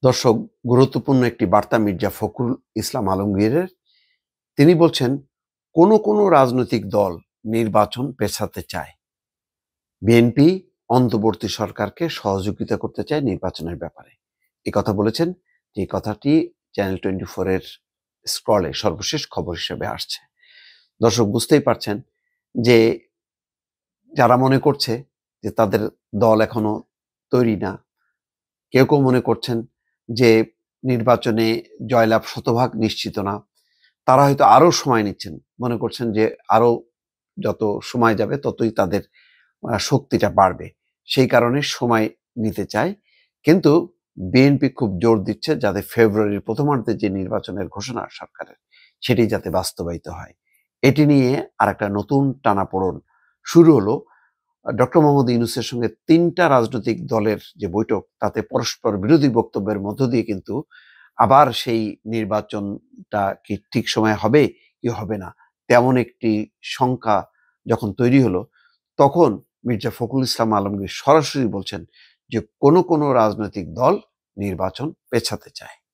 দর্শক, গুরুত্বপূর্ণ একটি বার্তা মির্জা ফখরুল ইসলাম আলমগীরের। তিনি বলছেন, কোন রাজনৈতিক দল নির্বাচন পেছাতে চায়। বিএনপি অন্তর্বর্তী সরকারকে সহযোগিতা করতে চায় নির্বাচনের ব্যাপারে। এই কথা বলেছেন, যে কথাটি চ্যানেল 24 এর স্ক্রলে সর্বশেষ খবর হিসেবে আসছে। দর্শক, বুঝতেই পারছেন যে যারা মনে করছে যে তাদের দল এখনো তৈরি না, কেউ মনে করছেন যে নির্বাচনে জয়লাভ শতভাগ নিশ্চিত না, তারা হয়তো আরো সময় নিচ্ছেন। মনে করছেন যে আরো যত সময় যাবে ততই তাদের শক্তিটা বাড়বে, সেই কারণে সময় নিতে চায়। কিন্তু বিএনপি খুব জোর দিচ্ছে যাতে ফেব্রুয়ারির প্রথমার্ধে যে নির্বাচনের ঘোষণা সরকারের, সেটি যাতে বাস্তবায়িত হয়। এটি নিয়ে আর একটা নতুন টানাপোড়েন শুরু হলো। ডক্টর মোহাম্মদ ইউনূসের সঙ্গে ৩টা রাজনৈতিক দলের যে বৈঠক, তাতে পরস্পর বিরোধী বক্তব্যের মধ্য দিয়ে কিন্তু আবার সেই নির্বাচনটা কি ঠিক সময়ে হবে কি হবে না, তেমন একটি শঙ্কা যখন তৈরি হলো, তখন মির্জা ফখরুল ইসলাম আলমগীর সরাসরি বলছেন যে কোন রাজনৈতিক দল নির্বাচন পেছাতে চায়।